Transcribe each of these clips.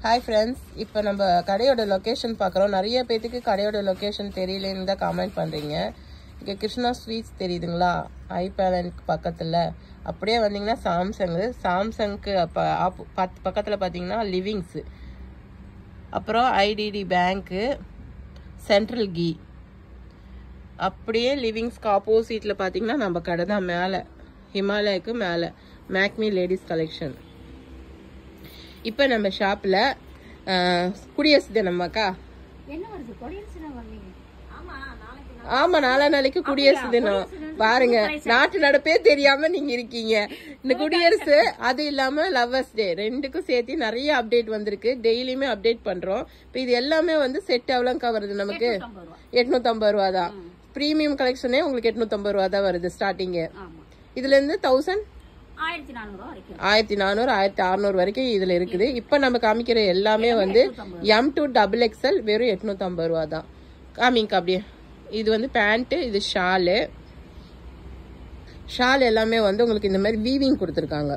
Hi friends, இப்போ நம்ம கடையோட லொக்கேஷன் பார்க்குறோம். நிறைய பேத்துக்கு கடையோட லொக்கேஷன் தெரியலன்னு தான் கமெண்ட் பண்ணுறீங்க. இங்கே கிருஷ்ணா ஸ்வீட்ஸ் தெரியுதுங்களா, ஐபேலனுக்கு பக்கத்தில். அப்படியே வந்தீங்கன்னா சாம்சங்க்கு பக்கத்தில் பார்த்தீங்கன்னா லிவிங்ஸு, அப்புறம் ஐடிடி பேங்க்கு, சென்ட்ரல் கீ. அப்படியே லிவிங்ஸ்க்கு ஆப்போசிட்டில் பார்த்தீங்கன்னா நம்ம கடை தான், மேலே ஹிமாலயாவுக்கு மேலே மேக்மி லேடிஸ் கலெக்ஷன். இப்போ நம்ம ஷாப்பில் குடியரசு தினமாக்கா, ஆமாம் நாளைக்கு குடியரசு தினம். பாருங்க, நாட்டு நடப்பே தெரியாம நீங்க இருக்கீங்க. இந்த குடியரசு அது இல்லாம லவ்வர்ஸ் டே ரெண்டுக்கும் சேர்த்து நிறைய அப்டேட் வந்திருக்கு. டெய்லியுமே அப்டேட் பண்றோம். இப்போ இது எல்லாமே வந்து செட் எவ்வளோக்கா வருது நமக்கு? 850 ரூபா தான். பிரீமியம் கலெக்ஷனே உங்களுக்கு 850 ரூபா தான் வருது ஸ்டார்டிங்கு. இதுல இருந்து 1400 1600 வரைக்கும் இதுல இருக்குது. இப்ப நம்ம காமிக்கிற எல்லாமே வந்து M2 XXL வெறும் 850 ரூபா தான். காமிங்க அப்படியே. இது வந்து பேண்ட், இது ஷால் எல்லாமே வந்து உங்களுக்கு இந்த மாதிரி வீவிங் கொடுத்துருக்காங்க.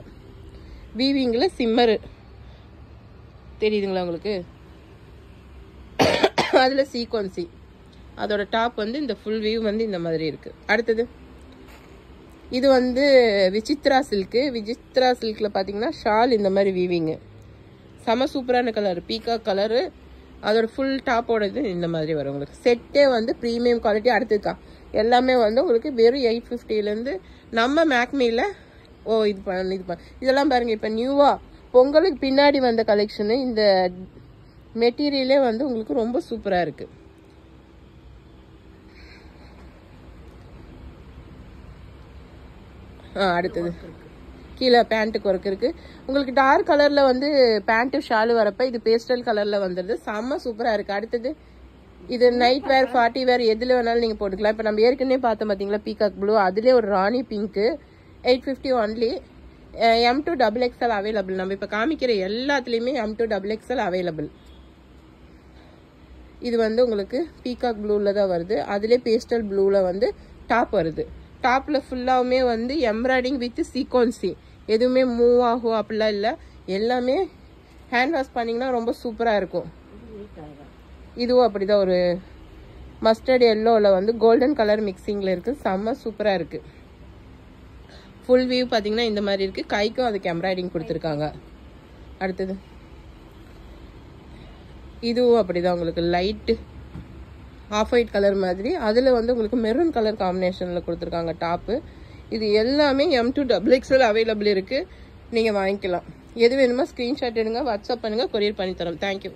வீவிங்ல சிம்மர் தெரியுதுங்களா உங்களுக்கு? அதுல சீக்வன்சி, அதோட டாப் வந்து இந்த ஃபுல் வீவ் வந்து இந்த மாதிரி இருக்கு. அடுத்தது இது வந்து விசித்ரா சில்க்ல பாத்தீங்கன்னா ஷால் இந்த மாதிரி வீவிங்கு செம சூப்பரான கலர், பீகாக் கலரு. அதோட ஃபுல் டாப்போட இது இந்த மாதிரி வரும் உங்களுக்கு. செட்டே வந்து ப்ரீமியம் குவாலிட்டி. அடுத்ததுக்கா எல்லாமே வந்து உங்களுக்கு வெறும் 850லேருந்து நம்ம மேக்மியில் இதெல்லாம் பாருங்க. இப்போ நியூவா பொங்கலுக்கு பின்னாடி வந்த கலெக்ஷனு. இந்த மெட்டீரியலே வந்து உங்களுக்கு ரொம்ப சூப்பராக இருக்கு. அடுத்தது கீழே பேண்ட்டுக்கு ஒர்க் இருக்கு. உங்களுக்கு டார்க் கலர்ல வந்து பேண்ட் ஷாலு வரப்ப இது பேஸ்டல் கலர்ல வந்துடுது. செம்ம சூப்பரா இருக்கு. அடுத்தது இது நைட் வேர், பார்ட்டி வேர் எதுல வேணாலும் நீங்க போட்டுக்கலாம். இப்ப நம்ம ஏற்கனவே பார்த்தோம் பாத்தீங்களா, பீகாக் ப்ளூ, அதுலயே ஒரு rani pink, 850 only. M2 XXL available. நம்ம இப்ப காமிக்கிற எல்லாத்துலயுமே M2 XXL அவைலபிள். இது வந்து உங்களுக்கு பீகாக் ப்ளூல தான் வருது. அதுலயே பேஸ்டல் ப்ளூல வந்து டாப் வருது. டாப்ல ஃபுல்லாவுமே வந்து எம்ப்ராய்டிங் வித் சீக்வன்சி. எதுவுமே மூவ் ஆகும் அப்படிலாம் இல்லை. எல்லாமே ஹேண்ட் வாஷ் பண்ணிங்கன்னா ரொம்ப சூப்பராக இருக்கும். இதுவும் அப்படிதான், ஒரு மஸ்டர்ட் எல்லோவில் வந்து கோல்டன் கலர் மிக்சிங்கில் இருக்குது. செம்ம சூப்பராக இருக்குது. ஃபுல் வியூ பார்த்தீங்கன்னா இந்த மாதிரி இருக்குது. கைக்கும் அதுக்கு எம்ப்ராய்டிங் கொடுத்துருக்காங்க. அடுத்தது இதுவும் அப்படிதான், உங்களுக்கு லைட்டு ஆஃப் ஒயிட் கலர் மாதிரி. அதில் வந்து உங்களுக்கு மெரூன் கலர் காம்பினேஷனில் கொடுத்துருக்காங்க டாப்பு. இது எல்லாமே M2 XXL அவைலபிள் இருக்குது. நீங்கள் வாங்கிக்கலாம். எது வேணுமோ ஸ்க்ரீன்ஷாட் எடுங்க, வாட்ஸ்அப் பண்ணுங்கள், கொரியர் பண்ணி தரோம். தேங்க்யூ.